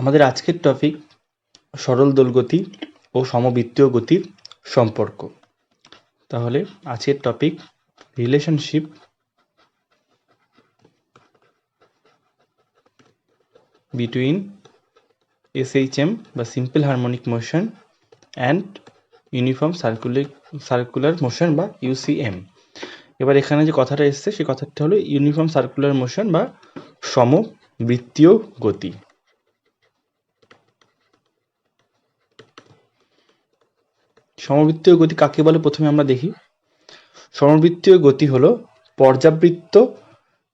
আমাদের আজকের টপিক সরল দোলগতি ও সমবৃত্তীয় গতির সম্পর্ক। তাহলে আজকের টপিক রিলেশনশিপ বিটুইন SHM বা simple harmonic motion and uniform circular motion বা UCM। এবার এখানে যে কথাটা এসছে সেই কথাটা হলো ইউনিফর্ম সার্কুলার মোশন বা সমবৃত্তীয় গতি। সমবৃত্তীয় গতি কাকে বলে প্রথমে আমরা দেখি। সমবৃত্তীয় গতি হলো পর্যাবৃত্ত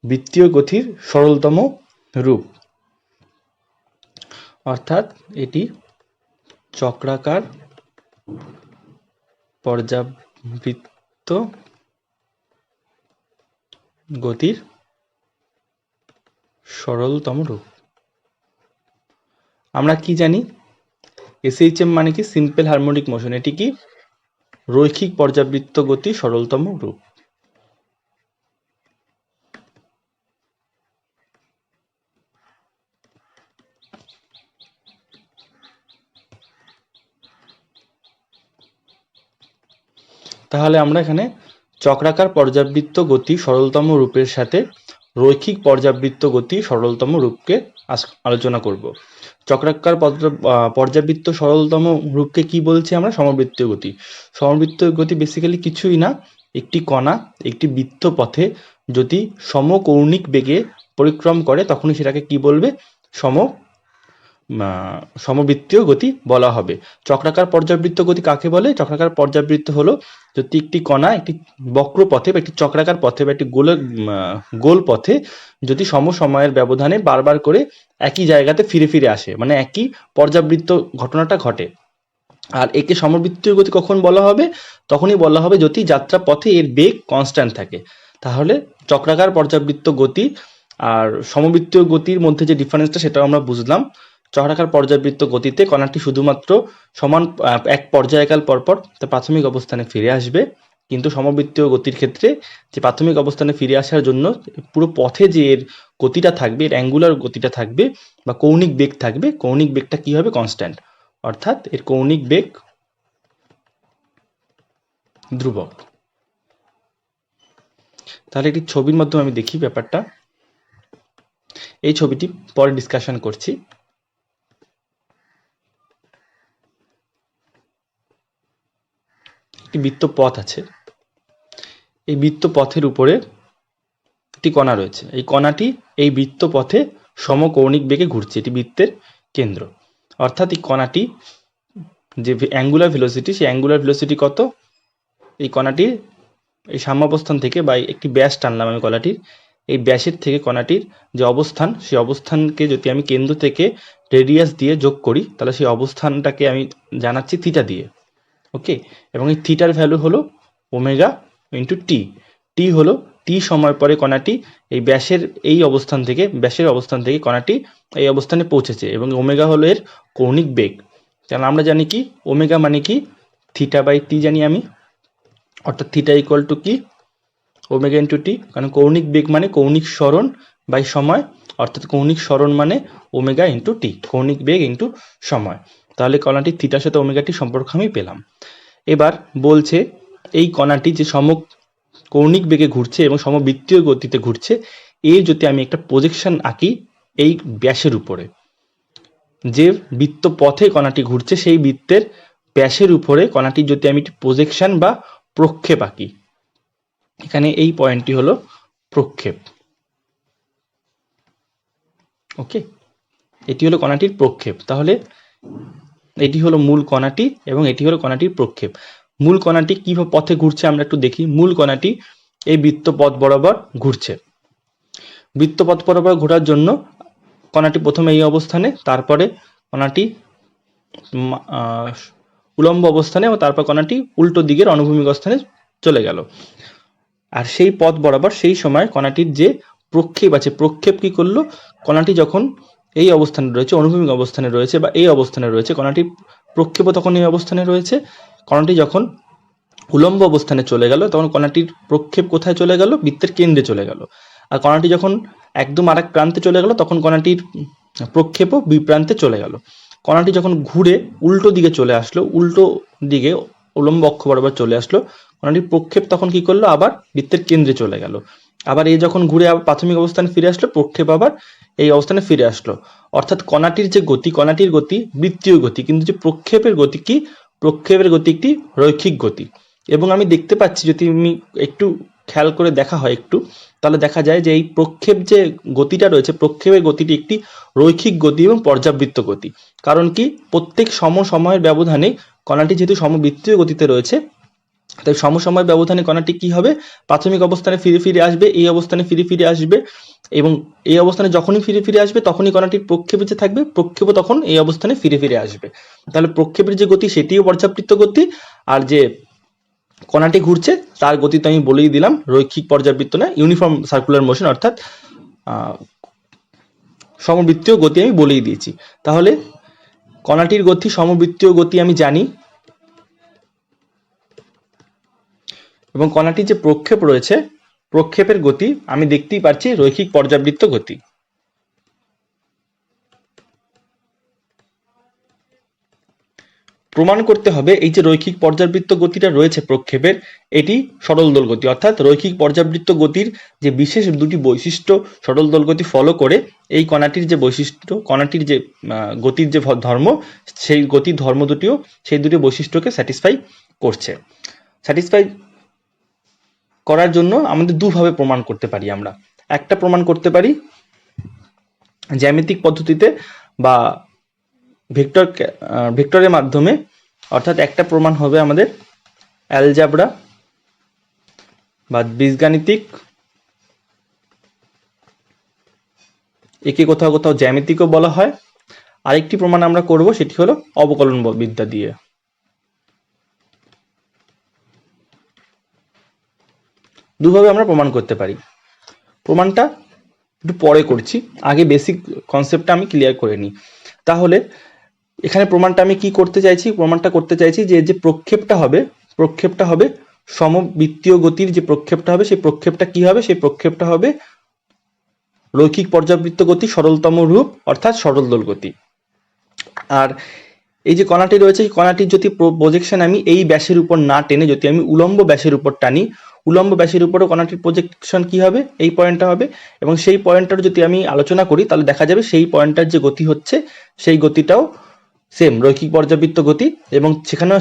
বৃত্তীয় গতির সরলতম রূপ, অর্থাৎ এটি চক্রাকার পর্যাবৃত্ত গতির সরলতম রূপ। আমরা কি জানি, SHM মানে কি সিম্পল হারমোনিক মোশন, এটি কি রৈখিক পর্যাবৃত্ত গতি সরলতম রূপ। তাহলে আমরা এখানে চক্রাকার পর্যাবৃত্ত গতি সরলতম রূপের সাথে রৈখিক পর্যাবৃত্ত গতি সরলতম রূপকে আলোচনা করব। চক্রাকার পর্যাবৃত্ত সরলতম রূপকে কি বলছি আমরা? সমবৃত্তীয় গতি। সমবৃত্তীয় গতি বেসিক্যালি কিছুই না, একটি কণা একটি বৃত্ত পথে যদি সমকৌণিক বেগে পরিক্রম করে তখনই সেটাকে কি বলবে? সমবৃত্তীয় গতি বলা হবে। চক্রাকার পর্যাবৃত্ত গতি কাকে বলে? চক্রাকার পর্যাবৃত্ত হলো যদি একটি কণা একটি বক্র পথে বা একটি চক্রাকার পথে বা একটি গোল পথে যদি সময়ের ব্যবধানে বারবার করে একই জায়গাতে ফিরে ফিরে আসে, মানে একই পর্যাবৃত্ত ঘটনাটা ঘটে। আর একে সমবৃত্তীয় গতি কখন বলা হবে? তখনই বলা হবে যদি যাত্রা পথে এর বেগ কনস্ট্যান্ট থাকে। তাহলে চক্রাকার পর্যাবৃত্ত গতি আর সমবৃত্তীয় গতির মধ্যে যে ডিফারেন্সটা সেটাও আমরা বুঝলাম। চক্রাকার পর্যাবৃত্ত গতিতে কণাটি শুধুমাত্র সমান এক পর্যায়কাল পরপর তার প্রাথমিক অবস্থানে ফিরে আসবে, কিন্তু সমবৃত্তীয় গতির ক্ষেত্রে যে প্রাথমিক অবস্থানে ফিরে আসার জন্য পুরো পথে যে এর গতিটা থাকবে, এর অ্যাঙ্গুলার গতিটা থাকবে বা কৌণিক বেগ থাকবে, কৌণিক বেগটা কি হবে? কনস্ট্যান্ট, অর্থাৎ এর কৌণিক বেগ ধ্রুবক। তাহলে একটি ছবির মাধ্যমে আমি দেখি ব্যাপারটা। এই ছবিটি পরে ডিসকাশন করছি। একটি বৃত্ত পথ আছে, এই বৃত্ত পথের উপরে একটি কণা রয়েছে। এই কণাটি এই বৃত্ত পথে সমকৌণিক বেগে ঘুরছে, এটি বৃত্তের কেন্দ্র। অর্থাৎ এই কণাটি যে অ্যাঙ্গুলার ভেলোসিটি, সেই অ্যাঙ্গুলার ভেলোসিটি কত? এই কণাটির এই সাম্যাবস্থান থেকে বা একটি ব্যাস টানলাম আমি কণাটির, এই ব্যাসের থেকে কণাটির যে অবস্থান, সেই অবস্থানকে যদি আমি কেন্দ্র থেকে রেডিয়াস দিয়ে যোগ করি তাহলে সেই অবস্থানটাকে আমি জানাচ্ছি থিটা দিয়ে। ওকে, এবং এই থিটার ভ্যালু হলো ওমেগা ইন্টু টি। টি হলো টি সময় পরে কণাটি এই ব্যাসের অবস্থান থেকে কণাটি এই অবস্থানে পৌঁছেছে, এবং ওমেগা হলো এর কৌণিক বেগ। কারণ আমরা জানি কি ওমেগা মানে কি? থিটা বাই টি জানি আমি, অর্থাৎ থিটা ইকুয়াল টু কি? Omega into T. কারণ কৌণিক বেগ মানে কৌণিক সরণ বাই সময়, অর্থাৎ কৌণিক সরণ মানে ওমেগা ইন্টু টি, কৌণিক বেগ ইন্টু সময়। তাহলে কণাটি থিটার সাথে ওমেগাটি সম্পর্ক আমি পেলাম। এবার বলছে এই কণাটি যে কৌণিক বেগে ঘুরছে এবং সমবৃত্তীয় গতিতে ঘুরছে, এর যদি আমি একটা প্রজেকশন আঁকি এই ব্যাসের উপরে, যে বৃত্ত পথে কণাটি ঘুরছে সেই বৃত্তের ব্যাসের উপরে কণাটি যদি আমি প্রজেকশন বা প্রক্ষেপ আঁকি, এখানে এই পয়েন্টটি হলো প্রক্ষেপ। ওকে, এটি হলো কণাটির প্রক্ষেপ। তাহলে এটি হলো মূল কণাটি এবং এটি হলো কণাটির প্রক্ষেপ। মূল কণাটি কি পথে ঘুরছে আমরা একটু দেখি। মূল কণাটি এই বৃত্তপথ বরাবর ঘুরছে। বৃত্তপথ বরাবর ঘোরার জন্য কণাটি প্রথমে এই অবস্থানে, তারপরে কণাটি উলম্ব অবস্থানে এবং তারপর কণাটি উল্টো দিকের অনুভূমিক স্থানে চলে গেল। আর সেই পথ বরাবর সেই সময় কণাটির যে প্রক্ষেপ আছে, প্রক্ষেপ কি করলো? কণাটি যখন এই অবস্থানে রয়েছে, অনুভূমিক অবস্থানে রয়েছে বা এই অবস্থানে রয়েছে, কণাটির প্রক্ষেপও তখন এই অবস্থানে রয়েছে। কণাটি যখন উলম্ব অবস্থানে চলে গেল তখন কণাটির প্রক্ষেপ কোথায় চলে গেল? বৃত্তের কেন্দ্রে চলে গেল। আর কণাটি যখন একদম আরেক প্রান্তে চলে গেল তখন কণাটির প্রক্ষেপও বিপ্রান্তে চলে গেল। কণাটি যখন ঘুরে উল্টো দিকে চলে আসলো, উল্টো দিকে উলম্ব অক্ষ বরাবর চলে আসলো, কণাটির প্রক্ষেপ তখন কি করলো, আবার বৃত্তের কেন্দ্রে চলে গেল। আবার এই যখন ঘুরে আবার প্রাথমিক অবস্থানে ফিরে আসলো, প্রক্ষেপ আবার এই অবস্থানে ফিরে আসলো। অর্থাৎ কণাটির যে গতি, কণাটির গতি বৃত্তীয় গতি, কিন্তু যে প্রক্ষেপের গতি কি, প্রক্ষেপের গতি একটি রৈখিক গতি। এবং আমি দেখতে পাচ্ছি, যদি আমি একটু খেয়াল করে দেখা হয় একটু, তাহলে দেখা যায় যে এই প্রক্ষেপ যে গতিটা রয়েছে, প্রক্ষেপের গতিটি একটি রৈখিক গতি এবং পর্যাবৃত্ত গতি। কারণ কি, প্রত্যেক সময়ের ব্যবধানে কণাটি যেহেতু সমবৃত্তীয় গতিতে রয়েছে, তাই সময়ের ব্যবধানে কণাটি কি হবে, প্রাথমিক অবস্থানে ফিরে ফিরে আসবে, এই অবস্থানে ফিরে ফিরে আসবে, এবং এই অবস্থানে যখনই ফিরে ফিরে আসবে তখনই কণাটির প্রক্ষেপে যে থাকবে, প্রক্ষেপও তখন এই অবস্থানে ফিরে ফিরে আসবে। তাহলে প্রক্ষেপের যে গতি সেটিও পর্যাবৃত্ত গতি, আর যে কণাটি ঘুরছে তার গতি তো আমি বলেই দিলাম রৈখিক পর্যাবৃত্ত না, ইউনিফর্ম সার্কুলার মোশন, অর্থাৎ সমবৃত্তীয় গতি আমি বলেই দিয়েছি। তাহলে কণাটির গতি সমবৃত্তীয় গতি আমি জানি, এবং কণাটির যে প্রক্ষেপ রয়েছে, প্রক্ষেপের গতি আমি দেখতেই পাচ্ছি রৈখিক পর্যাবৃত্ত গতি। প্রমাণ করতে হবে এই যে রৈখিক পর্যাবৃত্ত গতিটা রয়েছে প্রক্ষেপের, এটি সরল দোল গতি, অর্থাৎ রৈখিক পর্যাবৃত্ত গতির যে বিশেষ দুটি বৈশিষ্ট্য সরল দোল গতি ফলো করে, এই কণাটির যে বৈশিষ্ট্য, কণাটির যে গতির যে ধর্ম, সেই গতির ধর্ম দুটিও সেই দুটি বৈশিষ্ট্যকে স্যাটিসফাই করছে। স্যাটিসফাই করার জন্য আমাদের দুভাবে প্রমাণ করতে পারি আমরা। একটা প্রমাণ করতে পারি জ্যামিতিক পদ্ধতিতে বা ভেক্টরের মাধ্যমে, অর্থাৎ একটা প্রমাণ হবে আমাদের অ্যালজাবরা বা বীজগাণিতিক, একে কোথাও কোথাও জ্যামিতিকও বলা হয়। আরেকটি প্রমাণ আমরা করব, সেটি হলো অবকলন বিদ্যা দিয়ে। দুভাবে আমরা প্রমাণ করতে পারি। প্রমাণটা একটু পরে করছি, আগে বেসিক কনসেপ্টটা আমি ক্লিয়ার করে নিই। তাহলে এখানে প্রমাণটা আমি কি করতে চাইছি, প্রমাণটা করতে চাইছি যে প্রক্ষেপটা হবে সমবৃত্তীয় গতির যে প্রক্ষেপটা হবে, সেই প্রক্ষেপটা কি হবে, সেই প্রক্ষেপটা হবে রৈখিক পর্যাবৃত্ত গতি সরলতম রূপ, অর্থাৎ সরল দোল গতি। আর এই যে কণাটি রয়েছে, এই কণাটির যদি প্রজেকশন আমি এই ব্যাসের উপর না টেনে যদি আমি উলম্ব ব্যাসের উপর টানি, উলম্ব ব্যাসের উপরও কণাটির প্রজেকশন কি হবে, এই পয়েন্টটা হবে। এবং সেই পয়েন্টটার যদি আমি আলোচনা করি, তাহলে দেখা যাবে সেই পয়েন্টটার যে গতি হচ্ছে, সেই গতিটাও সেম রৈখিক পর্যাবৃত্ত গতি, এবং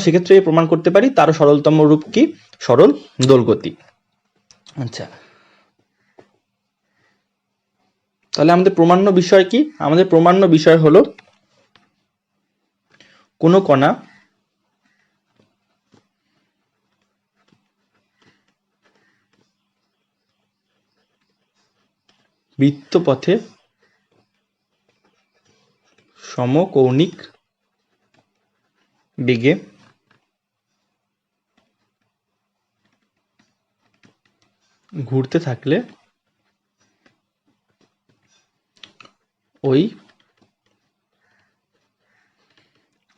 সেক্ষেত্রে প্রমাণ করতে পারি তারও সরলতম রূপ কি, সরল দোল গতি। আচ্ছা, তাহলে আমাদের প্রমাণ্য বিষয় কি, আমাদের প্রমাণ্য বিষয় হলো কোনো কণা বৃত্তপথে সমকৌণিক বেগে ঘুরতে থাকলে ওই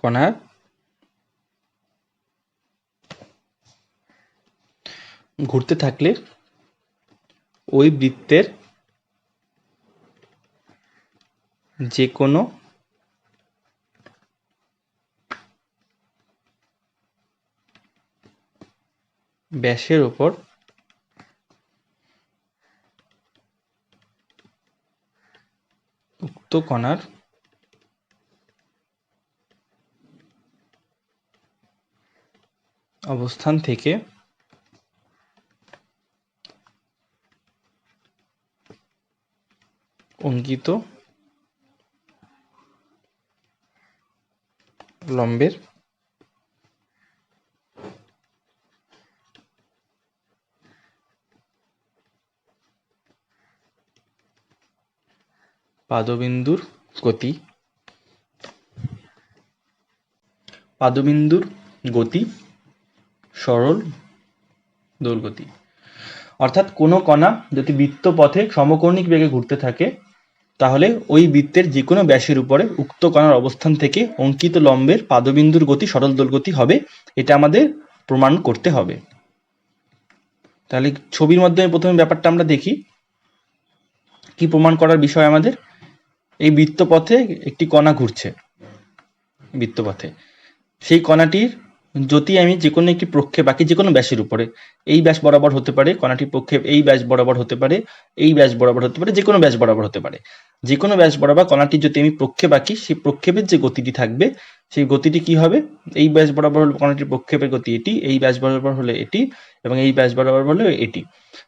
কণার ঘুরতে থাকলে ওই বৃত্তের যে কোনো ব্যাসের উপর উক্ত কণার অবস্থান থেকে অঙ্কিত লম্বের পাদবিন্দুর গতি সরল দোল গতি। অর্থাৎ কোনো কণা যদি বৃত্তপথে সমকৌণিক বেগে ঘুরতে থাকে, তাহলে ওই বৃত্তের যে কোনো ব্যাসের উপরে উক্ত কণার অবস্থান থেকে অঙ্কিত লম্বের পাদবিন্দুর গতি সরল দোল গতি হবে। এটা আমাদের প্রমাণ করতে হবে। তাহলে ছবির মাধ্যমে প্রথমে ব্যাপারটা আমরা দেখি, কি প্রমাণ করার বিষয় আমাদের। এই বৃত্তপথে একটি কণা ঘুরছে বৃত্তপথে, সেই কণাটির যদি আমি যে কোনো একটি প্রক্ষেপ আঁকি যে কোনো ব্যাসের উপরে, এই ব্যাস বরাবর হতে পারে, কণাটির প্রক্ষেপ এই ব্যাস বরাবর হতে পারে, এই ব্যাস বরাবর হতে পারে, যে কোনো ব্যাস বরাবর হতে পারে, যে কোনো ব্যাস বরাবর কণাটির যদি আমি প্রক্ষেপ আঁকি, সেই প্রক্ষেপের যে গতিটি থাকবে সেই গতিটি কি হবে, এই ব্যাস বরাবর হলে কণাটির প্রক্ষেপের গতি এটি, এই ব্যাস বরাবর হলে এটি, এবং এই ব্যাস বরাবর হলে এটি।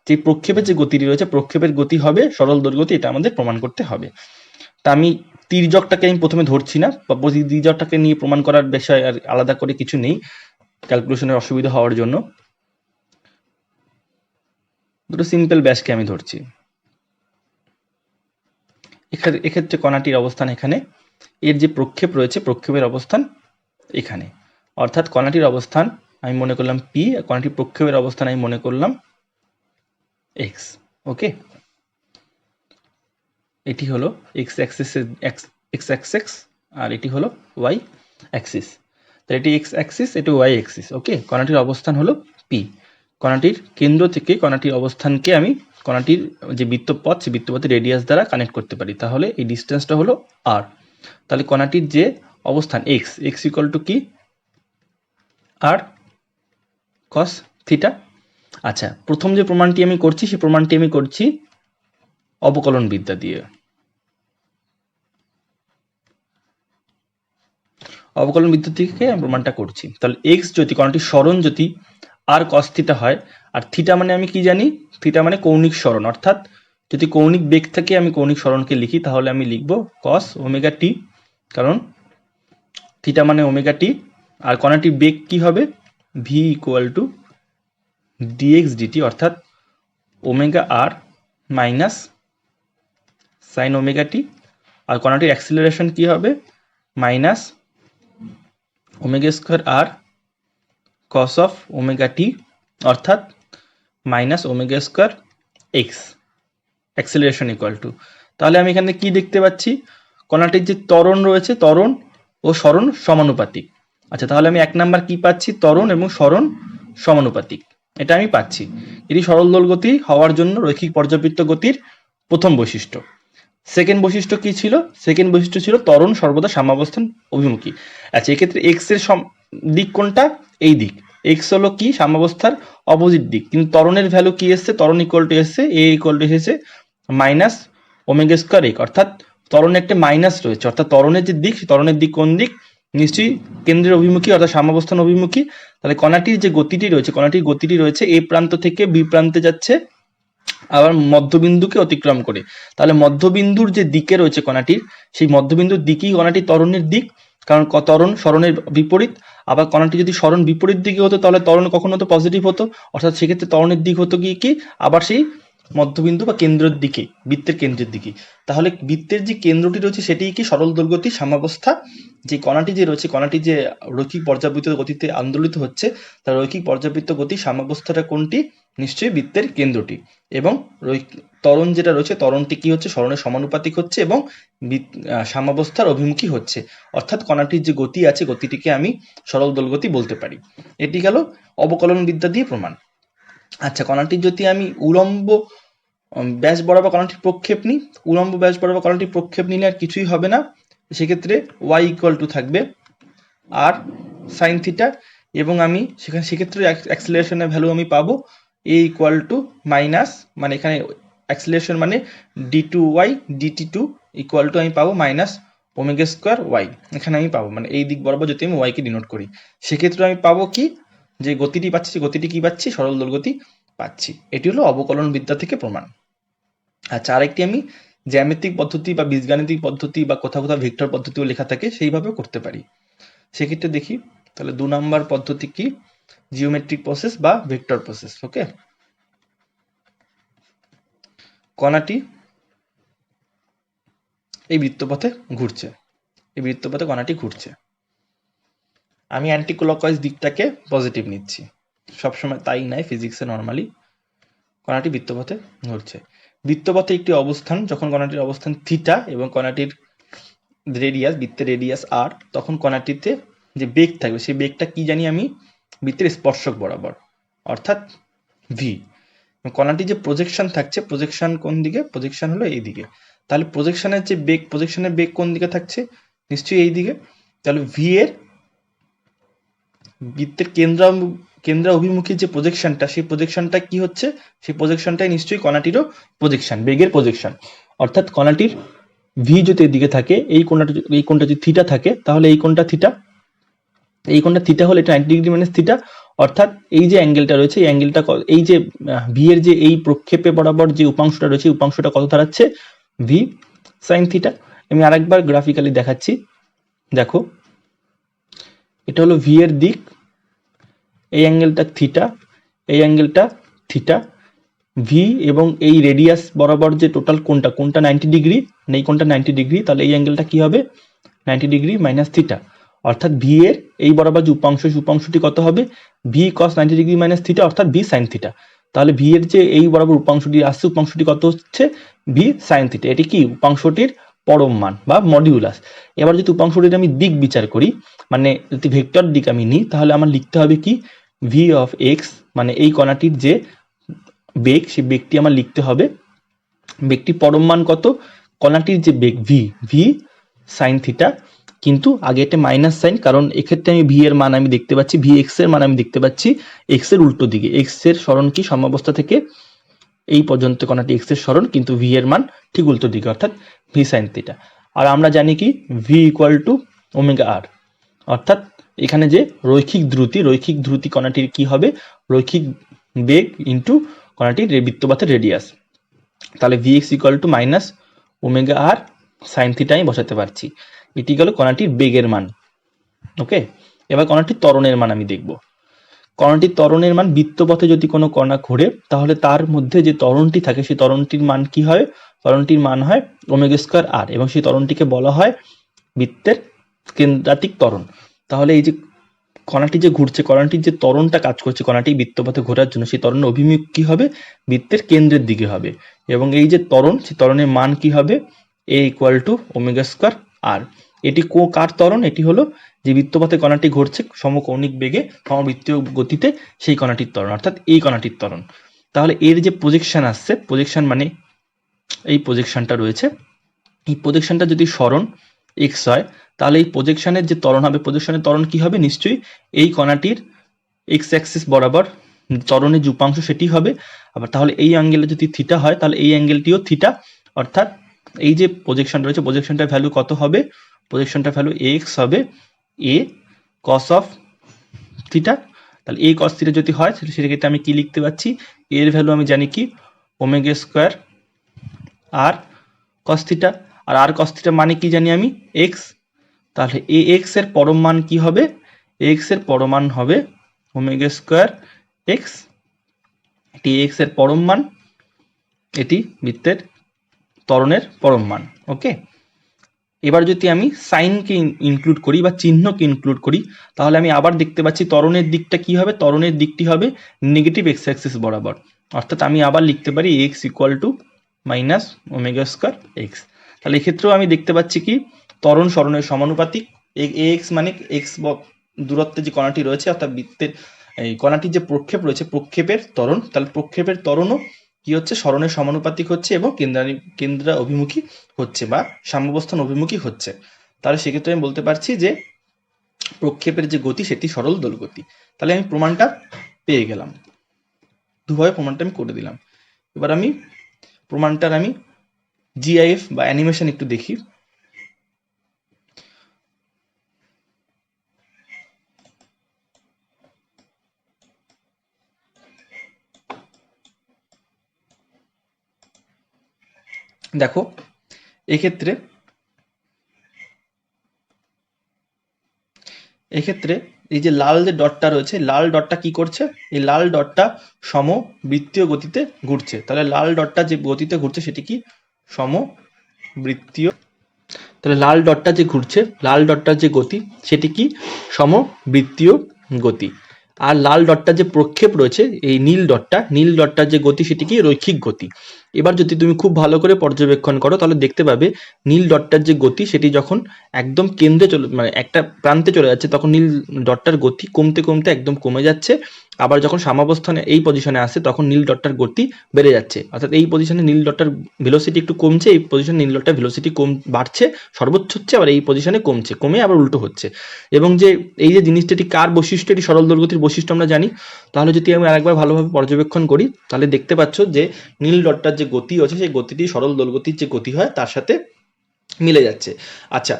যে প্রক্ষেপের যে গতিটি রয়েছে প্রক্ষেপের গতি হবে সরল দৈর্ঘ্যটি, এটা আমাদের প্রমাণ করতে হবে। তা আমি তির্যকটাকে আমি প্রথমে ধরছি না, বা তির্যকটাকে নিয়ে প্রমাণ করার বিষয় আর আলাদা করে কিছু নেই ক্যালকুলেশনের অসুবিধা হওয়ার জন্য। দুটো সিম্পল ব্যাসকে আমি ধরছি। এক্ষেত্রে কণাটির অবস্থান এখানে, এর যে প্রক্ষেপ রয়েছে প্রক্ষেপের অবস্থান এখানে, অর্থাৎ কণাটির অবস্থান আমি মনে করলাম পি, কণাটির প্রক্ষেপের অবস্থান আমি মনে করলাম এক্স। ওকে, এটি হলো এক্স অ্যাক্সিস, এক্স অ্যাক্সিস, আর এটি হলো ওয়াই অ্যাক্সিস। তাহলে এটি এক্স অ্যাক্সিস, এটি ওয়াই অ্যাক্সিস। ওকে, কণাটির অবস্থান হলো পি। কণাটির কেন্দ্র থেকে কণাটির অবস্থানকে আমি কণাটির যে বৃত্তপথ সেই বৃত্তপথের রেডিয়াস দ্বারা কানেক্ট করতে পারি, তাহলে এই ডিস্টেন্সটা হলো আর। তাহলে কণাটির যে অবস্থান এক্স, এক্স ইকুয়াল টু কি, আর কস থিটা। আচ্ছা, প্রথম যে প্রমাণটি আমি করছি সেই প্রমাণটি আমি করছি অবকলন বিদ্যা দিয়ে। অবকলন বিদ্যা থেকে আমি প্রমাণটা করছি। তাহলে এক্স যদি কণাটির সরণ যদি আর কস থিটা হয়, আর থিটা মানে আমি কি জানি, থিটা মানে কৌণিক সরণ, অর্থাৎ যদি কৌণিক বেগ থেকে আমি কৌণিক সরণকে লিখি তাহলে আমি লিখব কস ওমেগা টি, কারণ থিটা মানে ওমেগা টি। আর কণাটির বেগ কি হবে, V equal to DX DT, অর্থাৎ omega R minus sine omega T. আর কণাটির অ্যাক্সিলারেশন কি হবে, minus omega square R cos of omega T, অর্থাৎ minus omega square X. Acceleration equal to, তাহলে আমি এখানে কি দেখতে পাচ্ছি, কণাটির যে ত্বরণ রয়েছে ত্বরণ ও সরণ সমানুপাতিক। আচ্ছা, তাহলে আমি এক নাম্বার কি পাচ্ছি, ত্বরণ এবং সরণ সমানুপাতিক, এটা আমি পাচ্ছি। এটি সরল দোল গতি হওয়ার জন্য রৈখিক পর্যাবৃত্ত গতির প্রথম বৈশিষ্ট্য। সেকেন্ড বৈশিষ্ট্য কি ছিল, সেকেন্ড বৈশিষ্ট্য ছিল ত্বরণ সর্বদা সাম্যাবস্থান অভিমুখী। আচ্ছা, এক্ষেত্রে এক্স এর দিক কোনটা, এই দিক, এক্স হলো কি সাম্যাবস্থার অপোজিট দিক, কিন্তু ত্বরণের ভ্যালু কি এসছে, ত্বরণ ইকুয়াল টু এসছে এ ইকুয়াল টু এসেছে মাইনাস ওমেগা স্কোয়ার এক, অর্থাৎ ত্বরণে একটা মাইনাস রয়েছে, অর্থাৎ ত্বরণের যে দিক, ত্বরণের দিক কোন দিক, নিশ্চয়ই কেন্দ্রের অভিমুখী অর্থাৎ সাম্যাবস্থান অভিমুখী। তাহলে কণাটির যে গতিটি রয়েছে, কণাটির গতিটি রয়েছে এ প্রান্ত থেকে বি প্রান্তে যাচ্ছে, আবার মধ্যবিন্দুকে অতিক্রম করে। তাহলে মধ্যবিন্দুর যে দিকে রয়েছে কণাটির, সেই মধ্যবিন্দুর দিকেই কণাটির ত্বরণের দিক, কারণ ত্বরণ সরণের বিপরীত। আবার কণাটি যদি সরণ বিপরীত দিকে হতো তাহলে ত্বরণ কখনো তো পজিটিভ হতো, অর্থাৎ সেক্ষেত্রে ত্বরণের দিক হতো কি আবার সেই মধ্যবিন্দু বা কেন্দ্রের দিকে, বৃত্তের কেন্দ্রের দিকে। তাহলে বৃত্তের যে কেন্দ্রটি রয়েছে সেটি কি সরল দৈর্ঘ্যটি সাম্যাবস্থা, যে কণাটি যে রয়েছে, কণাটি যে রৈখিক পর্যাবৃত্ত গতিতে আন্দোলিত হচ্ছে, তার রৈখিক পর্যাবৃত্ত গতি সাম্যাবস্থাটা কোনটি, নিশ্চয়ই বৃত্তের কেন্দ্রটি। এবং ত্বরণ যেটা রয়েছে, ত্বরণটি কি হচ্ছে, সরণের সমানুপাতিক হচ্ছে এবং সাম্যাবস্থার অভিমুখী হচ্ছে, অর্থাৎ কণাটির যে গতি আছে গতিটিকে আমি সরল দোলগতি বলতে পারি। এটি গেল অবকলন বিদ্যা দিয়ে প্রমাণ। আচ্ছা, কণাটির যদি আমি উলম্ব ব্যাস বরাবর কণাটির প্রক্ষেপ নিই, উলম্ব ব্যাস বরাবর কণাটির প্রক্ষেপ নিলে আর কিছুই হবে না, সেক্ষেত্রে ওয়াই ইকুয়াল টু থাকবে আর সাইন থিটা, এবং আমি সেক্ষেত্রে অ্যাক্সিলারেশনের ভ্যালু আমি পাবো এ ইকুয়াল টু মাইনাস, মানে এখানে অ্যাক্সিলারেশন মানে d two y dt two equal to আমি পাবো মাইনাস ওমেগা স্কোয়ার ওয়াই, এখানে আমি পাবো, মানে এই দিক বরাবর যদি আমি ওয়াইকে ডিনোট করি সেক্ষেত্রে আমি পাবো কি, যে গতিটি পাচ্ছি, গতিটি কি পাচ্ছি, সরল দোলগতি পাচ্ছি। এটি হলো অবকলন বিদ্যা থেকে প্রমাণ। আচ্ছা, আরেকটি আমি জ্যামিতিক পদ্ধতি বা বীজগাণিতিক পদ্ধতি বা কোথাও কোথাও ভেক্টর পদ্ধতিও লেখা থাকে, সেইভাবেও করতে পারি। সেক্ষেত্রে দেখি, তাহলে 2 নম্বর পদ্ধতি কি, জিওমেট্রিক প্রসেস বা ভেক্টর প্রসেস। ওকে, কণাটি এই বৃত্তপথে ঘুরছে, এই বৃত্তপথে কণাটি ঘুরছে, আমি অ্যান্টি ক্লকওয়াইজ দিকটাকে পজিটিভ নিচ্ছি, সবসময় তাই নাই ফিজিক্সে নর্মালি। কণাটি বৃত্তপথে ঘুরছে, বৃত্তপথে একটি অবস্থান, যখন কণাটির অবস্থান থিটা এবং কণাটির রেডিয়াস, বৃত্তের রেডিয়াস আর, তখন কণাটিতে যে বেগ থাকবে সেই বেগটা কি জানি আমি, বৃত্তের স্পর্শক বরাবর, অর্থাৎ ভি। কণাটি যে প্রজেকশন থাকছে, প্রজেকশন কোন দিকে, প্রজেকশন হলো এই দিকে, তাহলে প্রজেকশনের যে বেগ, প্রজেকশনের বেগ কোন দিকে থাকছে? নিশ্চয়ই এই দিকে। তাহলে ভি এর বৃত্তের কেন্দ্র অভিমুখী যে প্রজেকশনটা, সেই প্রজেকশনটা কি হচ্ছে? সেই প্রজেকশনটাই নিশ্চয়ই কণাটিরও প্রজেকশন, বেগের প্রজেকশন। অর্থাৎ কণাটির ভি যদি এদিকে থাকে, এই কোণটা যদি থিটা থাকে, তাহলে এই কোণটা থিটা, এই কোণটা থিটা হলে এটা 90 ডিগ্রি মাইনাস থিটা। অর্থাৎ এই যে অ্যাঙ্গেলটা রয়েছে, এই অ্যাঙ্গেলটা, এই যে ভি এর যে এই প্রক্ষেপে বরাবর যে উপাংশটা রয়েছে, উপাংশটা কত দাঁড়াচ্ছে? V sign theta. আমি আরেকবার গ্রাফিক্যালি দেখাচ্ছি, দেখো এটা হলো ভি এর দিক, এই অ্যাঙ্গেলটা থিটা, এই অ্যাঙ্গেলটা থিটা, ভি এবং এই রেডিয়াস বরাবর যে টোটাল কোণটা 90 ডিগ্রি, এই কোণটা 90 ডিগ্রি, তাহলে এই অ্যাঙ্গেলটা কি হবে? 90 ডিগ্রি মাইনাস থিটা। অর্থাৎ ভি এর এই বরাবর যে উপাংশ, উপাংশটি কত হবে? ভি কস 90 ডিগ্রি মাইনাস থিটা, অর্থাৎ ভি সাইন থিটা। তাহলে ভি এর যে এই বরাবর উপাংশটি আসছে, উপাংশটি কত হচ্ছে? V sine theta. এটি কি? উপাংশটির পরম মান বা মডিউলাস। এবার যদি উপাংশটির আমি দিক বিচার করি, মানে যদি ভেক্টর দিক আমি নিই, তাহলে আমার লিখতে হবে কি? ভি অফ এক্স, মানে এই কণাটির যে বেগ, সেই বেগটি আমার লিখতে হবে, বেগটি পরম মান কত? কণাটির যে বেগ ভি, ভি সাইন থিটা, কিন্তু আগে এটা মাইনাস সাইন, কারণ এক্ষেত্রে আমি ভি এর মান আমি দেখতে পাচ্ছি, ভি এক্স এর মান আমি দেখতে পাচ্ছি এক্স এর উল্টো দিকে। এক্স এর সরণ কি? সাম্যাবস্থা থেকে এই পর্যন্ত কণাটি এক্স এর সরণ, কিন্তু ভি এর মান ঠিক উল্টো দিকে, অর্থাৎ ভি সাইন থিটা। আর আমরা জানি কি? V equal to omega r. অর্থাৎ এখানে যে রৈখিক ধ্রুতি কণাটির কি হবে? রৈখিক বেগ ইন্টু কণাটির বৃত্তপথের রেডিয়াস। তাহলে v x equal to minus omega r sine theta আমি বসাতে পারছি। এটি গেল কণাটির বেগের মান। ওকে, এবার কণাটির ত্বরণের মান আমি দেখব। কণাটির ত্বরণের মান, বৃত্তপথে যদি কোনো কণা ঘোরে, তাহলে তার মধ্যে যে ত্বরণটি থাকে, সেই ত্বরণটির মান কি হয়? ত্বরণটির মান হয় ওমেগা স্কয়ার আর, এবং সেই ত্বরণটিকে বলা হয় বৃত্তের কেন্দ্রাতিক ত্বরণ। তাহলে এই যে কণাটি যে ঘুরছে, কণাটির যে ত্বরণটা কাজ করছে কণাটি বৃত্তপথে ঘোরার জন্য, সেই ত্বরণের অভিমুখ কি হবে? বৃত্তের কেন্দ্রের দিকে হবে। এবং এই যে ত্বরণ, সেই ত্বরণের মান কি হবে? এ ইকুয়াল টু ওমেগা স্কয়ার আর। এটি কার ত্বরণ? এটি হলো যে বৃত্তপথে কণাটি ঘুরছে সমকৌণিক বেগে, সমবৃত্তীয় গতিতে, সেই কণাটির ত্বরণ, অর্থাৎ এই কণাটির ত্বরণ। তাহলে এর যে প্রজেকশন আসছে, প্রজেকশন মানে এই প্রজেকশনটা রয়েছে, এই প্রজেকশনটা যদি সরণ এক্স হয়, তাহলে এই প্রজেকশনের যে ত্বরণ হবে, প্রজেকশনের ত্বরণ কি হবে? নিশ্চয়ই এই কণাটির এক্স অ্যাক্সিস বরাবর ত্বরণের যে উপাংশ সেটি হবে। আবার তাহলে এই অ্যাঙ্গেলে যদি থিটা হয়, তাহলে এই অ্যাঙ্গেলটিও থিটা। অর্থাৎ এই যে প্রজেকশন রয়েছে, প্রজেকশনটার ভ্যালু কত হবে? প্রজেকশনটার ভ্যালু এক্স হবে এ কস অফ থিটা। তাহলে এ কস থিটা যদি হয়, সেক্ষেত্রে আমি কি লিখতে পাচ্ছি? এর ভ্যালু আমি জানি কি? ওমেগা স্কোয়ার আর কস থিটা। আর আর কস থিটা মানে কি জানি আমি? এক্স। তাহলে এ এক্স এর পরম মান কি হবে? এক্স এর পরম মান হবে ওমেগা স্কোয়ার এক্স। এটি এক্স এর পরম মান, এটি বৃত্তের ত্বরণের পরম মান। ওকে, এবার যদি আমি সাইনকে ইনক্লুড করি বা চিহ্নকে ইনক্লুড করি, তাহলে আমি আবার দেখতে পাচ্ছি ত্বরণের দিকটা কি হবে? ত্বরণের দিকটি হবে নেগেটিভ এক্স অ্যাক্সিস বরাবর। অর্থাৎ আমি আবার লিখতে পারি x equal to minus omega square x. তাহলে এক্ষেত্রেও আমি দেখতে পাচ্ছি কি? ত্বরণ সরণের সমানুপাতিক। এক্স মানে এক্স দূরত্বে যে কণাটি রয়েছে, অর্থাৎ বৃত্তের এই কণাটির যে প্রক্ষেপ রয়েছে, প্রক্ষেপের ত্বরণ, তাহলে প্রক্ষেপের ত্বরণও কি হচ্ছে? সরণের সমানুপাতিক হচ্ছে এবং কেন্দ্র অভিমুখী হচ্ছে বা সাম্যাবস্থান অভিমুখী হচ্ছে। তাহলে সেক্ষেত্রে আমি বলতে পারছি যে প্রক্ষেপের যে গতি, সেটি সরল দোলগতি। তাহলে আমি প্রমাণটা পেয়ে গেলাম, দুভাবে প্রমাণটা আমি করে দিলাম। এবার আমি প্রমাণটার আমি জিআইএফ বা অ্যানিমেশন একটু দেখি। দেখো এক্ষেত্রে এই যে লাল যে ডটটা রয়েছে, লাল ডটটা কি করছে? এই লাল ডটটা সমবৃত্তীয় গতিতে ঘুরছে। তাহলে লাল ডটটা যে গতিতে ঘুরছে সেটি কি? সমবৃত্তীয়। তাহলে লাল ডটটা যে ঘুরছে, লাল ডটটার যে গতি সেটি কি? সমবৃত্তীয় গতি। আর লাল ডটটা যে প্রক্ষেপ রয়েছে, এই নীল ডটটার যে গতি সেটি কি? রৈখিক গতি। এবার যদি তুমি খুব ভালো করে পর্যবেক্ষণ করো, তাহলে দেখতে পাবে নীল ডটটার যে গতি, সেটি যখন একদম কেন্দ্রে চলে, মানে একটা প্রান্তে চলে যাচ্ছে, তখন নীল ডটটার গতি কমতে কমতে একদম কমে যাচ্ছে। আবার যখন সাম্যাবস্থানে এই পজিশনে আসে তখন নীল ডটটার গতি বেড়ে যাচ্ছে, অর্থাৎ এই পজিশনে নীল ডটটার ভেলোসিটি একটু কমছে, এই পজিশনে নীল ডটটার ভেলোসিটি বাড়ছে, সর্বোচ্চ হচ্ছে, আবার এই পজিশনে কমছে, কমে আবার উল্টো হচ্ছে। এবং যে এই যে জিনিসটা এটি কার বৈশিষ্ট্য, এটি সরল দোলগতির বৈশিষ্ট্য আমরা জানি। তাহলে যদি আমি আরেকবার ভালোভাবে পর্যবেক্ষণ করি তাহলে দেখতে পাচ্ছ যে নীল ডটটার যে গতি আছে সেই গতিটি সরল দোলগতির যে গতি হয় তার সাথে মিলে যাচ্ছে। আচ্ছা,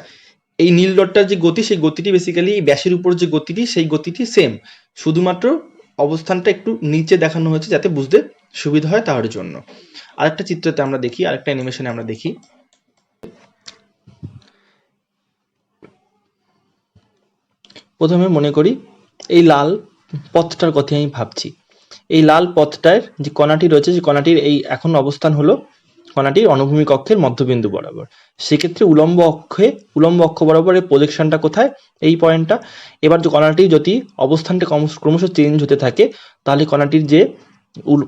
এই নীল ডটটার যে গতি সেই গতিটি বেসিক্যালি ব্যাসের উপর যে গতিটি সেই গতিটি সেম, শুধুমাত্র অবস্থানটা একটু নিচে দেখানো হয়েছে যাতে বুঝতে সুবিধা হয় তার জন্য। আরেকটা চিত্রতে আমরা দেখি, আরেকটা অ্যানিমেশনে আমরা দেখি। প্রথমে মনে করি এই লাল পথটার কথা আমি ভাবছি। এই লাল পথটার যে কণাটি রয়েছে সেই কণাটির এই এখন অবস্থান হলো কণাটির অনুভূমিক অক্ষের মধ্যবিন্দু বরাবর। সেক্ষেত্রে উলম্ব অক্ষ বরাবর এই প্রজেকশনটা কোথায়, এই পয়েন্টটা। এবার যে কণাটি যদি অবস্থানটা ক্রমশ চেঞ্জ হতে থাকে তাহলে কণাটির যে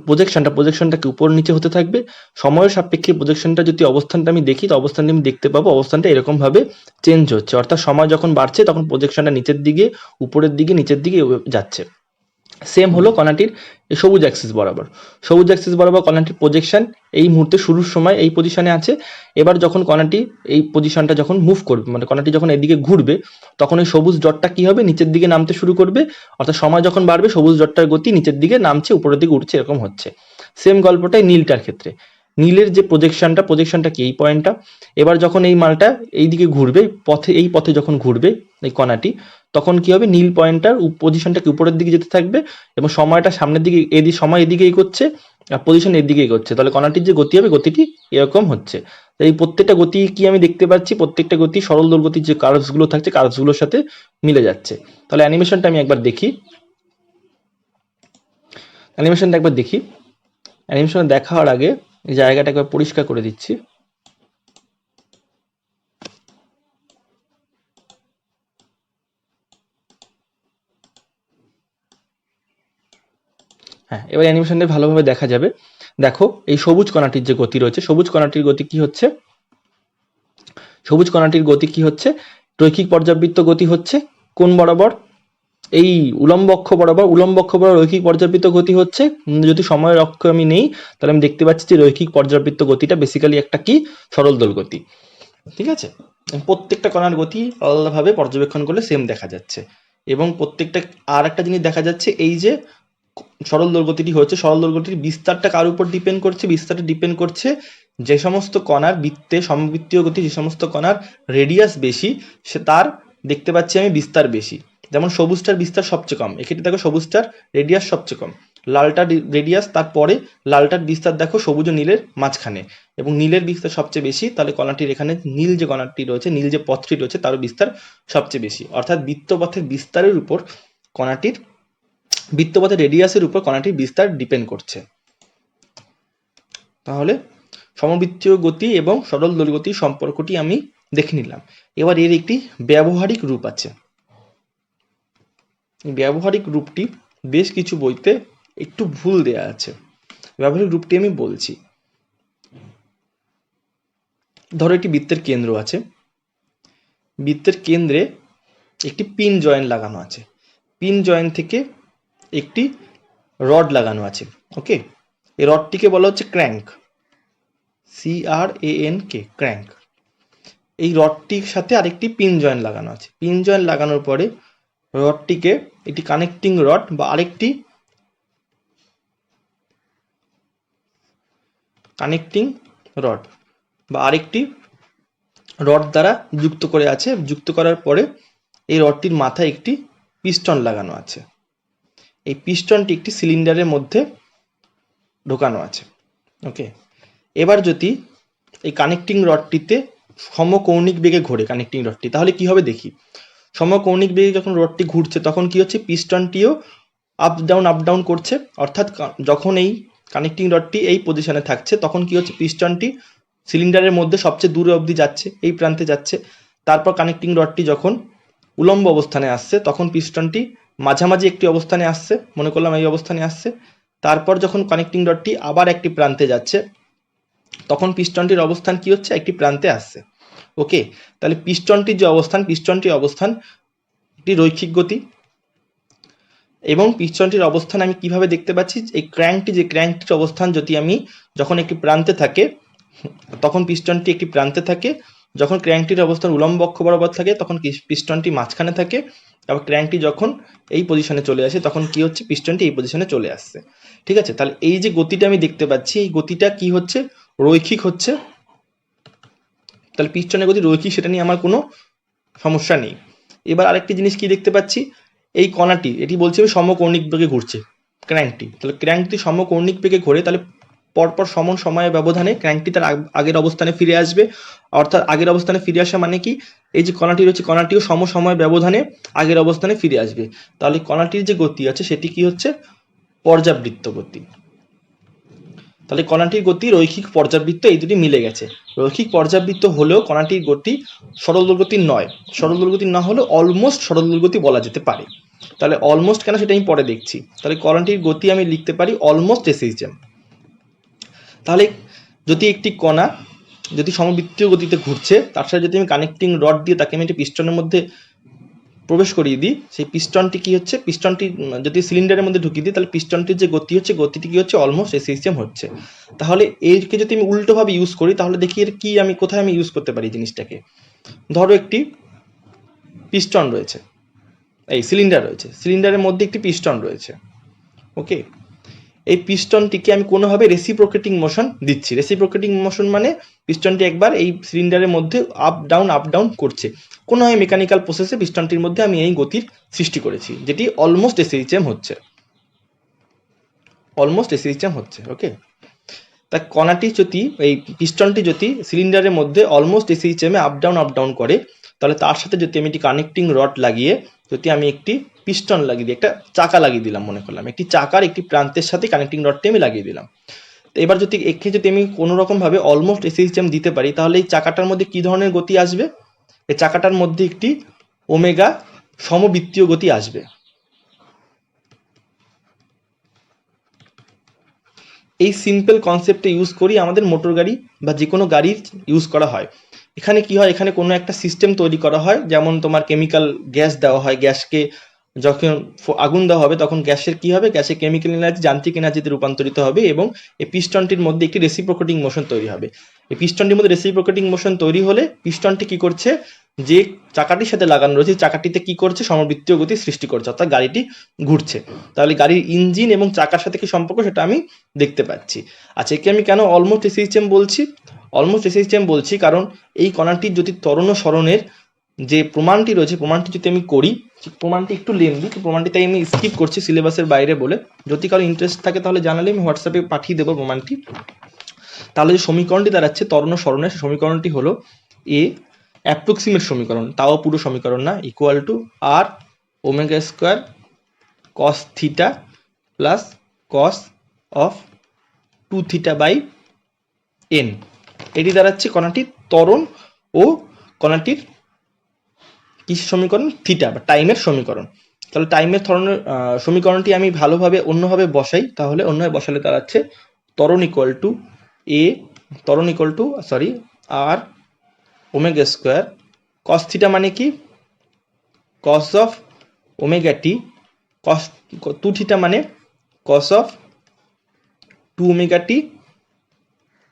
প্রজেকশনটা কি উপর নিচে হতে থাকবে। সময়ের সাপেক্ষে প্রজেকশনটা যদি অবস্থানটা আমি দেখি তো অবস্থানটা আমি দেখতে পাবো অবস্থানটা এরকম ভাবে চেঞ্জ হচ্ছে, অর্থাৎ সময় যখন বাড়ছে তখন প্রজেকশনটা নিচের দিকে, উপরের দিকে, নিচের দিকে যাচ্ছে। সেম হলো কণাটির সবুজ অ্যাক্সিস বরাবর কণাটির প্রজেকশন এই মুহূর্তে শুরুর সময় এই পজিশনে আছে। এবার যখন কণাটি এই পজিশনটা যখন মুভ করবে, মানে কণাটি যখন এদিকে ঘুরবে তখন এই সবুজ ডটটা কি হবে, নিচের দিকে নামতে শুরু করবে, অর্থাৎ সময় যখন বাড়বে সবুজ ডটটার গতি নিচের দিকে নামছে, উপরের দিকে উঠছে, এরকম হচ্ছে। সেম গল্পটাই নীলটার ক্ষেত্রে। নীলের যে প্রজেকশনটা কি এই পয়েন্টটা। এবার যখন এই মালটা এইদিকে ঘুরবে, এই পথে যখন ঘুরবে এই কণাটি, তখন কি হবে, নীল পয়েন্টটার পজিশনটা কি উপরের দিকে যেতে থাকবে এবং সময়টা সামনের দিকে, সময় এদিকে এগোচ্ছে আর পজিশন এদিকে এগোচ্ছে, তাহলে কণাটির যে গতি হবে গতিটি এরকম হচ্ছে। এই প্রত্যেকটা গতি কি আমি দেখতে পাচ্ছি, প্রত্যেকটা গতি সরল দোলগতির যে কার্ভস গুলো থাকছে কার্ভস গুলোর সাথে মিলে যাচ্ছে। তাহলে অ্যানিমেশনটা আমি একবার দেখি, অ্যানিমেশন দেখার আগে এই জায়গাটা একবার পরিষ্কার করে দিচ্ছি। হ্যাঁ, এবার অ্যানিমেশনটা ভালোভাবে দেখা যাবে। দেখো এই সবুজ কণাটির যে গতি রয়েছে, সবুজ কণাটির গতি কি হচ্ছে, রৈখিক পর্যাবৃত্ত গতি হচ্ছে কোন বরাবর, এই উলম্ব অক্ষ বরাবর রৈখিক পর্যাবৃত্ত গতি হচ্ছে। যদি সময়ের অক্ষ আমি নেই তাহলে আমি দেখতে পাচ্ছি যে রৈখিক পর্যাবৃত্ত গতিটা বেসিক্যালি একটা কি, সরল দোল গতি। ঠিক আছে, প্রত্যেকটা কণার গতি আলাদাভাবে পর্যবেক্ষণ করলে সেম দেখা যাচ্ছে। এবং প্রত্যেকটা আর একটা জিনিস দেখা যাচ্ছে, এই যে সরল দোলগতিটি হচ্ছে, সরল দোলগতির বিস্তারটা কার উপর ডিপেন্ড করছে, বিস্তারটা ডিপেন্ড করছে যে সমস্ত কণার বৃত্তে সমবৃত্তীয় গতি, যে সমস্ত কণার রেডিয়াস বেশি সে তার দেখতে পাচ্ছি আমি বিস্তার বেশি। যেমন সবুজটার বিস্তার সবচেয়ে কম, এক্ষেত্রে দেখো সবুজটার রেডিয়াস সবচেয়ে কম, লালটার রেডিয়াস তারপরে, লালটার বিস্তার দেখো সবুজ ও নীলের মাঝখানে, এবং নীলের বিস্তার সবচেয়ে বেশি, তাহলে কণাটির এখানে নীল যে কণাটি রয়েছে, নীল যে পথটি রয়েছে তারও বিস্তার সবচেয়ে বেশি, অর্থাৎ বৃত্তপথের বিস্তারের উপর কণাটির, বৃত্তপথের রেডিয়াসের উপর কণাটির বিস্তার ডিপেন্ড করছে। তাহলে সমবৃত্তীয় গতি এবং সরল দোলগতির সম্পর্কটি আমি দেখে নিলাম। এবার এর একটি ব্যবহারিক রূপ আছে। ব্যবহারিক রূপটি বেশ কিছু বইতে একটু ভুল দেয়া আছে, ব্যবহারিক রূপটি আমি বলছি। ধরো একটি বৃত্তের কেন্দ্র আছে, বৃত্তের কেন্দ্রে একটি পিন জয়েন্ট লাগানো আছে, পিন জয়েন্ট থেকে একটি রড লাগানো আছে। ওকে, এই রডটিকে বলা হচ্ছে ক্র্যাঙ্ক, CRANK, ক্র্যাঙ্ক। এই রডটির সাথে আরেকটি পিন জয়েন্ট লাগানো আছে, পিন জয়েন্ট লাগানোর পরে রডটিকে একটি কানেক্টিং রড বা আরেকটি রড দ্বারা যুক্ত করে আছে। যুক্ত করার পরে এই রডটির মাথায় একটি পিস্টন লাগানো আছে, এই পিস্টনটি একটি সিলিন্ডারের মধ্যে ঢোকানো আছে। ওকে, এবার যদি এই কানেক্টিং রডটিতে সমকৌণিক বেগে ঘোরে কানেক্টিং রডটি, তাহলে কি হবে দেখি। সমকৌণিক বেগে যখন রডটি ঘুরছে তখন কি হচ্ছে, পিস্টনটিও আপ ডাউন করছে, অর্থাৎ যখন এই কানেক্টিং রডটি এই পজিশনে থাকছে তখন কি হচ্ছে, পিস্টনটি সিলিন্ডারের মধ্যে সবচেয়ে দূরে অবধি যাচ্ছে, এই প্রান্তে যাচ্ছে। তারপর কানেক্টিং রডটি যখন উলম্ব অবস্থানে আসছে তখন পিস্টনটি মাঝামাঝি একটি অবস্থানে আসছে, মনে করলাম এই অবস্থানে আসছে। তারপর যখন কানেক্টিং রডটি আবার একটি প্রান্তে যাচ্ছে তখন পিস্টনটির অবস্থান কি হচ্ছে, একটি প্রান্তে আসছে। ওকে, তাহলে পিস্টনটির যে অবস্থান, একটি রৈখিক গতি। এবং পিস্টনটির অবস্থান আমি কিভাবে দেখতে পাচ্ছি, এই ক্র্যাঙ্কটির অবস্থান যদি আমি যখন একটি প্রান্তে থাকে তখন পিস্টনটি একটি প্রান্তে থাকে, যখন ক্র্যাঙ্কটির অবস্থান উলম্ব অক্ষ বরাবর থাকে তখন পিস্টনটি মাঝখানে থাকে, আবার ক্র্যাঙ্কটি যখন এই পজিশনে চলে আসে তখন কি হচ্ছে, পিস্টনটি এই পজিশনে চলে আসছে। ঠিক আছে, তাহলে এই যে গতিটা আমি দেখতে পাচ্ছি, এই গতিটা কি হচ্ছে, রৈখিক হচ্ছে। তাহলে পিস্টনের গতি রৈখিক, সেটা নিয়ে আমার কোনো সমস্যা নেই। এবার আরেকটি জিনিস কি দেখতে পাচ্ছি, এই কণাটি, এটি বলছে সমকৌণিক বেগে ঘুরছে ক্র্যাঙ্কটি। তাহলে ক্র্যাঙ্কটি সমকৌণিক বেগে ঘোরে, তাহলে পরপর সমান সময়ের ব্যবধানে ক্র্যাঙ্কটি তার আগের অবস্থানে ফিরে আসবে। অর্থাৎ আগের অবস্থানে ফিরে আসা মানে কি, এই যে কণাটি রয়েছে কণাটিও সমসময় ব্যবধানে আগের অবস্থানে ফিরে আসবে। তাহলে কণাটির যে গতি আছে সেটি কি হচ্ছে, পর্যাবৃত্ত গতি। তাহলে কণাটির গতি রৈখিক পর্যাবৃত্ত, এই দুটি মিলে গেছে। রৈখিক পর্যাবৃত্ত হলেও কণাটির গতি সরল দৈর্ঘ্যতির নয়, সরল দৈর্ঘ্যতির না হলেও অলমোস্ট সরল দৈর্ঘ্যতি বলা যেতে পারে। তাহলে অলমোস্ট কেন সেটা আমি পরে দেখছি। তাহলে কণাটির গতি আমি লিখতে পারি অলমোস্ট এসএইচএম। তাহলে যদি একটি কণা যদি সমবৃত্তীয় গতিতে ঘুরছে, তার সাথে যদি আমি কানেক্টিং রড দিয়ে তাকে আমি একটি পিস্টনের মধ্যে প্রবেশ করিয়ে দিই, সেই পিস্টনটি কি হচ্ছে, পিস্টনটি যদি সিলিন্ডারের মধ্যে ঢুকিয়ে দিই, তাহলে পিস্টনটির যে গতি হচ্ছে, গতিটি কি হচ্ছে, অলমোস্ট এসএইচএম হচ্ছে। তাহলে এরকে যদি আমি উল্টোভাবে ইউজ করি, তাহলে দেখি এর কি আমি কোথায় আমি ইউজ করতে পারি জিনিসটাকে। ধরো একটি পিস্টন রয়েছে, এই সিলিন্ডার রয়েছে, সিলিন্ডারের মধ্যে একটি পিস্টন রয়েছে। ওকে, এই পিস্টনটিকে আমি কোনোভাবে রেসিপ্রোকেটিং মোশন দিচ্ছি। রেসিপ্রোকেটিং মোশন মানে পিস্টনটি একবার এই সিলিন্ডারের মধ্যে আপ ডাউন করছে। কোনোভাবে মেকানিক্যাল প্রসেসে পিস্টনটির মধ্যে আমি এই গতির সৃষ্টি করেছি, যেটি অলমোস্ট এসএইচএম হচ্ছে, অলমোস্ট এসএইচএম হচ্ছে। ওকে, তা কণাটি যদি, এই পিস্টনটি যদি সিলিন্ডারের মধ্যে অলমোস্ট এসএইচএম এ আপ ডাউন করে, তাহলে তার সাথে যদি আমি একটি কানেক্টিং রড লাগিয়ে, যদি আমি একটি পিস্টন লাগিয়ে দিই, একটা চাকা লাগিয়ে দিলাম, মনে করলাম একটি চাকার একটি প্রান্তের সাথে কানেক্টিং রডটি আমি লাগিয়ে দিলাম। তো এবার যদি একে যদি আমি কোনো রকম ভাবে অলমোস্ট এসএইচএম দিতে পারি, তাহলে এই চাকাটার মধ্যে কি ধরনের গতি আসবে, এই চাকাটার মধ্যে একটি ওমেগা সমবৃত্তীয় গতি আসবে। এই সিম্পল কনসেপ্টে ইউজ করি আমাদের মোটর গাড়ি বা যে কোনো গাড়ির ইউজ করা হয়। এখানে কি হয়, এখানে কোনো একটা সিস্টেম তৈরি করা হয়, যেমন তোমার কেমিক্যাল গ্যাস দেওয়া হয়, গ্যাসকে যখন আগুন দেওয়া হবে তখন গ্যাসের কি হবে, গ্যাসের কেমিক্যাল এনার্জি যান্ত্রিক এনার্জিতে রূপান্তরিত হবে এবং এই পিস্টনটির মধ্যে একটি রেসিপ্রোকেটিং মোশন তৈরি হবে। এই পিস্টনটির মধ্যে রেসিপ্রোকেটিং মোশন তৈরি হলে পিস্টনটি কি করছে, যে চাকাটির সাথে লাগানো রয়েছে চাকাটিতে কি করছে, সমবৃত্তীয় গতি সৃষ্টি করছে, অর্থাৎ গাড়িটি ঘুরছে। তাহলে গাড়ির ইঞ্জিন এবং চাকার সাথে কি সম্পর্ক সেটা আমি দেখতে পাচ্ছি। আচ্ছা, একে আমি কেন অলমোস্ট এসএইচএম বলছি, অলমোস্ট এসএইচএম বলছি কারণ এই কণাটির যদি ত্বরণ ও সরণের যে প্রমাণটি রয়েছে, প্রমাণটি যদি আমি করি, প্রমাণটি একটু লেন্দি, তো প্রমাণটি তাই আমি স্কিপ করছি সিলেবাসের বাইরে বলে। যদি কারো ইন্টারেস্ট থাকে তাহলে জানালে আমি হোয়াটসঅ্যাপে পাঠিয়ে দেবো প্রমাণটি। তাহলে যে সমীকরণটি দাঁড়াচ্ছে ত্বরণ ও সরণের, সমীকরণটি হলো এ অ্যাপ্রক্সিমেট সমীকরণ, তাও পুরো সমীকরণ না, equal to R omega square cos theta plus cos of 2 theta by N. এটি দাঁড়াচ্ছে কণাটির ত্বরণ ও কণাটির কিসের সমীকরণ, থিটা বা টাইমের সমীকরণ। তাহলে টাইমের ধরনের সমীকরণটি আমি ভালোভাবে অন্যভাবে বসাই, তাহলে অন্যভাবে বসালে দাঁড়াচ্ছে ত্বরণ ইকুয়াল টু এ, ত্বরণ equal to R omega square cos theta মানে কি, cos of omega T, cos 2 থিটা মানে cos of 2 omega T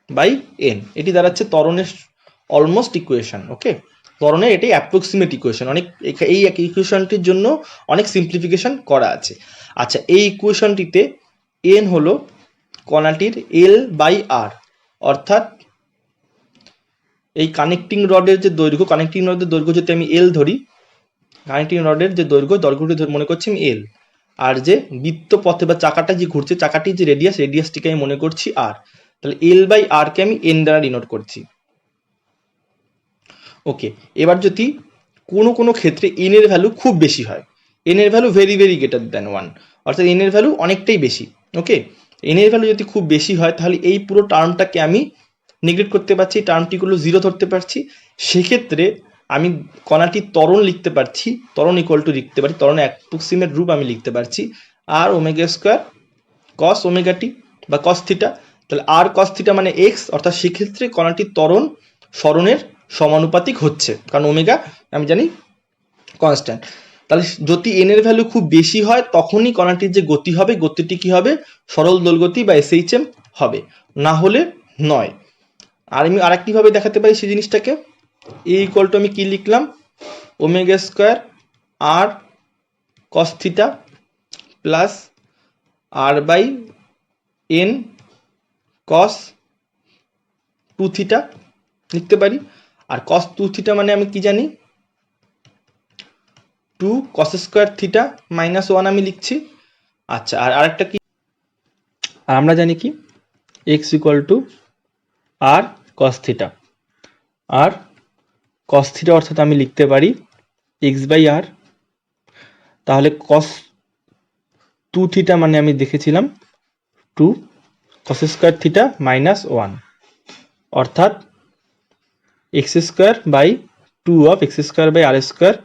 by N. এটি দাঁড়াচ্ছে ত্বরণের অলমোস্ট ইকুয়েশন। ওকে, ত্বরণের এটাই অ্যাপ্রক্সিমেট ইকুয়েশন। অনেক এই ইকুয়েশনটির জন্য অনেক সিম্পলিফিকেশন করা আছে। আচ্ছা, এই ইকুয়েশনটিতে এন হলো কণাটির এল বাই আর, অর্থাৎ এই কানেক্টিং রডের যে দৈর্ঘ্য, কানেক্টিং রডের দৈর্ঘ্য যদি আমি এল ধরি, কানেক্টিং রডের যে দৈর্ঘ্যটি মনে করছি আমি এল, আর যে বৃত্ত পথে বা চাকাটা যে ঘুরছে চাকাটির যে রেডিয়াসটিকে আমি মনে করছি আর। তাহলে এল বাই আর কে আমি এন দ্বারা ডিনোট করছি। ওকে, এবার যদি কোনো ক্ষেত্রে এন এর ভ্যালু খুব বেশি হয়, এন এর ভ্যালু ভেরি গ্রেটার দ্যান 1, অর্থাৎ এন এর ভ্যালু অনেকটাই বেশি। ওকে, এন এর ভ্যালু যদি খুব বেশি হয় তাহলে এই পুরো টার্মটাকে আমি নেগলেক্ট করতে পারছি, টার্মটিগুলো জিরো ধরতে পারছি। সেক্ষেত্রে আমি কণাটির ত্বরণ লিখতে পারছি, ত্বরণ ইকুয়াল টু লিখতে পারি, ত্বরণের অ্যাপ্রক্সিমেট রূপ আমি লিখতে পারছি আর ওমেগা স্কোয়ার কস ওমেগা টি বা কস থিটা। তাহলে আর কস থিটা মানে এক্স, অর্থাৎ সেক্ষেত্রে কণাটির ত্বরণ সরণের সমানুপাতিক হচ্ছে, কারণ ওমেগা আমি জানি কনস্ট্যান্ট। তাহলে যদি এন এর ভ্যালু খুব বেশি হয় তখনই কণাটির যে গতি হবে, গতিটি কি হবে, সরল দোলগতি বা এসএইচএম হবে, না হলে নয়। আর আমি আরেকটি ভাবে দেখাতে পারি সেই জিনিসটাকে। এ ইকুয়াল টু আমি কি লিখলাম, omega square R cos theta plus R by N cos two theta লিখতে পারি। আর কস টু থিটা মানে আমি কি জানি, two cos square theta minus one আমি লিখছি। আচ্ছা, আর আরেকটা কি, আর আমরা জানি কি x equal to r cos theta, r cos theta অর্থাৎ আমি লিখতে পারি এক্স বাই আর। তাহলে কস টু থিটা মানে আমি দেখেছিলাম two cos square theta minus one, অর্থাৎ X square by two of X square by R square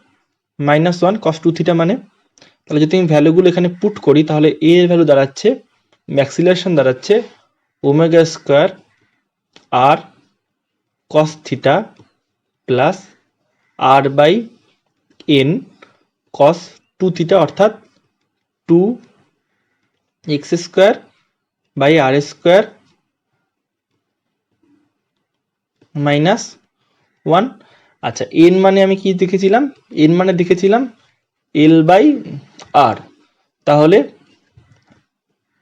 minus one cos two theta মানে। তাহলে যদি আমি ভ্যালুগুলো এখানে পুট করি তাহলে এ এর ভ্যালু দাঁড়াচ্ছে, ম্যাক্সিলারেশন দাঁড়াচ্ছে omega square R cos theta plus R by N cos two theta, অর্থাৎ two X square by R square minus one. আচ্ছা, এন মানে আমি কি দেখেছিলাম, এন মানে দেখেছিলাম এল বাই আর। তাহলে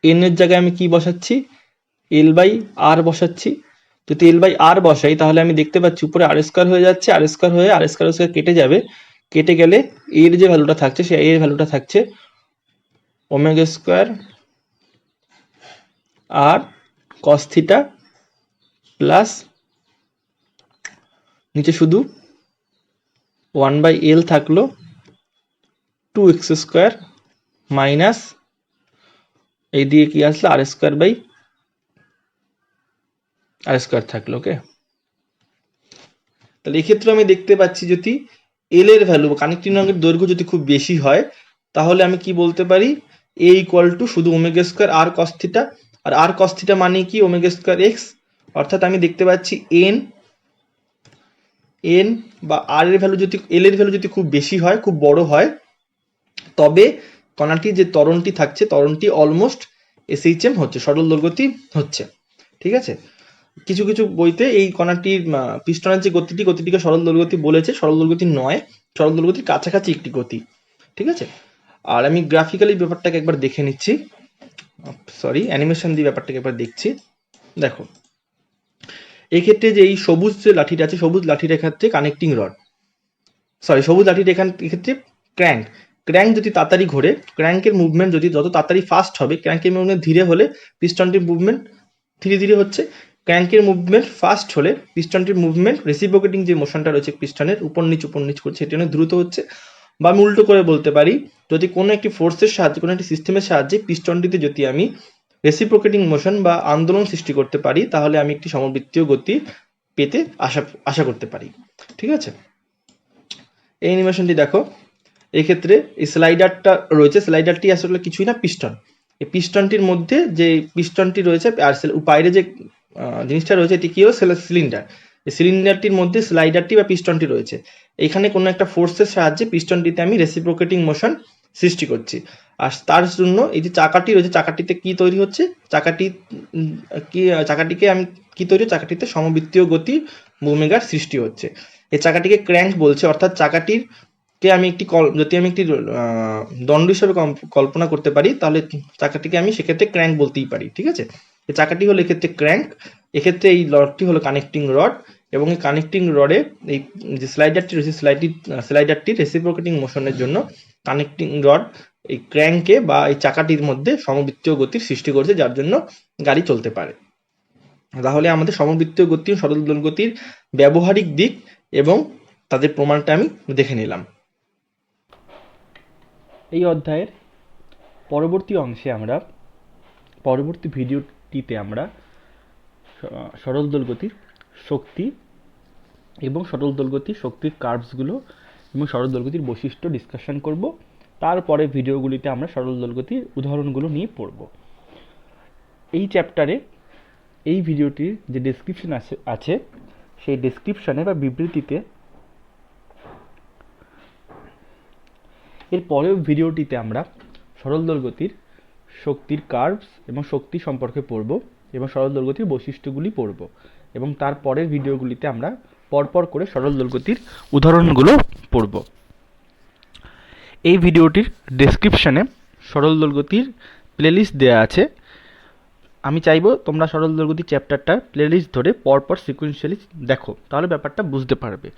এন এর জায়গায় আমি কি বসাচ্ছি, এল বাই আর বসাচ্ছি। যদি এল বাই আর বসাই তাহলে আমি দেখতে পাচ্ছি উপরে আর স্কোয়ার হয়ে যাচ্ছে, আর স্কোয়ার হয়ে আর স্কোয়ার কেটে যাবে, কেটে গেলে এর যে ভ্যালুটা থাকছে সে এর ভ্যালুটা থাকছে ওমেগা স্কোয়ার আর কস থিটা প্লাস নিচে শুধু ওয়ান বাই এল থাকলো টু এক্স স্কোয়ার মাইনাস এই দিয়ে কি আসলো আর স্কোয়ার বাই আর স্কোয়ার থাকলো। ওকে, তাহলে এক্ষেত্রে আমি দেখতে পাচ্ছি যদি এল এর ভ্যালু কানেক্টিং রঙের দৈর্ঘ্য যদি খুব বেশি হয় তাহলে আমি কি বলতে পারি, এ ইকুয়াল টু শুধু ওমেগা স্কোয়ার আর কস থিটা, আর আর কস থিটা মানে কি ওমেগা স্কোয়ার এক্স। অর্থাৎ আমি দেখতে পাচ্ছি এন এন বা আর এর ভ্যালু যদি এল এর ভ্যালু যদি খুব বেশি হয়, খুব বড় হয়, তবে কণাটি যে ত্বরণটি থাকছে ত্বরণটি অলমোস্ট এসএইচএম হচ্ছে, সরল দোলগতি হচ্ছে। ঠিক আছে, কিছু কিছু বইতে এই কণাটির পিস্টনের যে গতিটিকে সরল দোলগতি বলেছে, সরল দোলগতি নয়, সরল দোলগতির কাছাকাছি একটি গতি। ঠিক আছে, আর আমি গ্রাফিক্যালি ব্যাপারটাকে একবার দেখে নিচ্ছি, সরি অ্যানিমেশন দিয়ে ব্যাপারটাকে একবার দেখছি। দেখো এক্ষেত্রে যে এই সবুজ যে লাঠিটা আছে, সবুজ লাঠির ক্ষেত্রে কানেক্টিং রড, সরি সবুজ লাঠির এক্ষেত্রে ক্র্যাঙ্ক, ক্র্যাঙ্ক যদি তাড়াতাড়ি ঘোরে, ক্র্যাঙ্কের মুভমেন্ট যদি যত তাড়াতাড়ি ফাস্ট হবে, ক্র্যাঙ্কের মুভমেন্ট ধীরে হলে পিস্টনটির মুভমেন্ট ধীরে ধীরে হচ্ছে, ক্র্যাঙ্কের মুভমেন্ট ফাস্ট হলে পিস্টনটির মুভমেন্ট রেসিপ্রোকেটিং যে মোশনটা রয়েছে পিস্টনের উপর নিচ করছে সেটি অনেক দ্রুত হচ্ছে। বা আমি উল্টো করে বলতে পারি, যদি কোনো একটি ফোর্সের সাহায্যে, কোনো একটি সিস্টেমের সাহায্যে পিস্টনটিতে যদি আমি রেসিপ্রোকেটিং মোশন বা আন্দোলন সৃষ্টি করতে পারি তাহলে আমি একটি সমবৃত্তীয় গতি পেতে আশা করতে পারি। ঠিক আছে, এই অ্যানিমেশনটি দেখো, এই ক্ষেত্রে এই স্লাইডারটা রয়েছে, স্লাইডারটি আসলে কিছুই না পিস্টন। এই পিস্টনটির মধ্যে যে পিস্টনটি রয়েছে আর বাইরে যে জিনিসটা রয়েছে এটি কি হলো সিলিন্ডার, এই সিলিন্ডারটির মধ্যে স্লাইডারটি বা পিস্টনটি রয়েছে। এখানে কোনো একটা ফোর্সের সাহায্যে পিস্টনটিতে আমি রেসিপ্রোকেটিং মোশন সৃষ্টি করছি, আর তার জন্য এই যে চাকাটি রয়েছে চাকাটিতে কি তৈরি হচ্ছে, চাকাটিকে আমি কি তৈরি, চাকাটিতে সমবৃত্তীয় গতি ওমেগার সৃষ্টি হচ্ছে। এই চাকাটিকে ক্র্যাঙ্ক বলছে, অর্থাৎ চাকাটির কে আমি একটি যদি আমি একটি দণ্ড হিসেবে কল্পনা করতে পারি তাহলে চাকাটিকে আমি সেক্ষেত্রে ক্র্যাঙ্ক বলতেই পারি। ঠিক আছে, এই চাকাটি হলো এক্ষেত্রে ক্র্যাঙ্ক, এক্ষেত্রে এই রডটি হলো কানেক্টিং রড, এবং এই কানেক্টিং রডে এই যে স্লাইডারটি রয়েছে স্লাইডারটির রেসিপ্রোকেটিং মোশনের জন্য কানেক্টিং রড এই ক্র্যাঙ্কে বা এই চাকাটির মধ্যে সমবৃত্তীয় গতির সৃষ্টি করছে, যার জন্য গাড়ি চলতে পারে। তাহলে আমাদের সমবৃত্তীয় গতি ও সরল দোলগতির ব্যবহারিক দিক এবং তাদের প্রমাণটা আমি দেখে নিলাম। এই অধ্যায়ের পরবর্তী অংশে আমরা পরবর্তী ভিডিওটিতে আমরা সরল দোলগতির শক্তি এবং সরল দোলগতির শক্তির কার্ভসগুলো এবং সরল দোলগতির বৈশিষ্ট্য ডিসকাশন করব। তারপরে ভিডিওগুলিতে আমরা সরল দোলগতির উদাহরণগুলো নিয়ে পড়ব। এই চ্যাপ্টারে এই ভিডিওটির যে ডেসক্রিপশন আছে সেই ডেসক্রিপশনে বা বিবৃতিতে এর পরের ভিডিওটিতে আমরা সরল দোলগতির শক্তির কার্ভস এবং শক্তি সম্পর্কে পড়ব এবং সরল দোলগতির বৈশিষ্ট্যগুলি পড়ব এবং তার পরের ভিডিওগুলিতে আমরা পরপর করে সরল দোলগতির উদাহরণগুলো পড়ব। এই ভিডিওটির ডেসক্রিপশনে সরল দোলগতির প্লেলিস্ট দেওয়া আছে। আমি চাইবো তোমরা সরল দোলগতির চ্যাপ্টারটার প্লেলিস্ট ধরে পরপর সিকোয়েন্সিয়ালি দেখো, তাহলে ব্যাপারটা বুঝতে পারবে।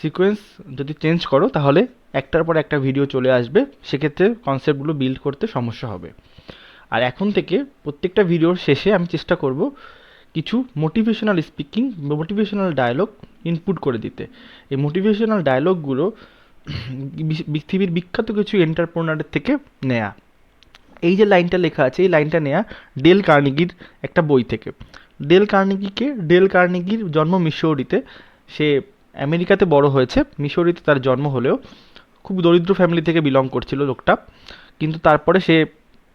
সিকোয়েন্স যদি চেঞ্জ করো তাহলে একটার পর একটা ভিডিও চলে আসবে, সেক্ষেত্রে কনসেপ্টগুলো বিল্ড করতে সমস্যা হবে। আর এখন থেকে প্রত্যেকটা ভিডিওর শেষে আমি চেষ্টা করব কিছু মোটিভেশনাল স্পিকিং বা মোটিভেশনাল ডায়লগ ইনপুট করে দিতে। এই মোটিভেশনাল ডায়লগগুলো পৃথিবীর বিখ্যাত কিছু এন্টারপ্রেনারের থেকে নেয়া। এই যে লাইনটা লেখা আছে, এই লাইনটা নেয়া ডেল কার্নেগির একটা বই থেকে। ডেল কার্নেগির জন্ম মিসৌরিতে। সে আমেরিকাতে বড় হয়েছে, মিসৌরিতে তার জন্ম হলেও খুব দরিদ্র ফ্যামিলি থেকে বিলং করছিল লোকটা। কিন্তু তারপরে সে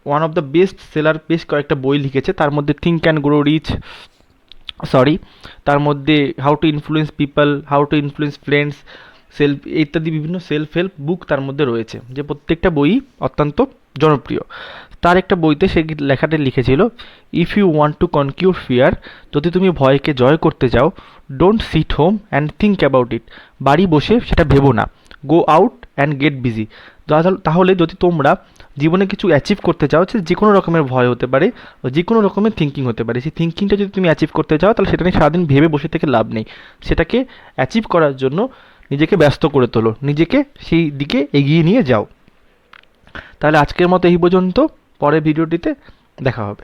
one of the best seller বেশ কয়েকটা বই লিখেছে, তার মধ্যে থিঙ্ক অ্যান্ড গ্রো রিচ, তার মধ্যে how to influence people, how to influence friends, self ইত্যাদি বিভিন্ন সেলফ হেল্প বুক তার মধ্যে রয়েছে, যে প্রত্যেকটা বই অত্যন্ত জনপ্রিয়। তার একটা বইতে সে লেখাটা লিখেছিল, if you want to conquer fear, যদি তুমি ভয়কে জয় করতে চাও, don't sit home and think about it, বাড়ি বসে সেটা ভেবো না, go out and get busy. তাহলে যদি তোমরা জীবনে কিছু অ্যাচিভ করতে চাও, যে কোনো রকমের ভয় হতে পারে, যে কোনো রকমের থিঙ্কিং হতে পারে, সেই থিঙ্কিংটা যদি তুমি অ্যাচিভ করতে চাও তাহলে সেটা নিয়ে সারাদিন ভেবে বসে থেকে লাভ নেই। সেটাকে অ্যাচিভ করার জন্য নিজেকে ব্যস্ত করে তোলো, নিজেকে সেই দিকে এগিয়ে নিয়ে যাও। তাহলে আজকের মতো এই পর্যন্ত, পরের ভিডিওটিতে দেখা হবে।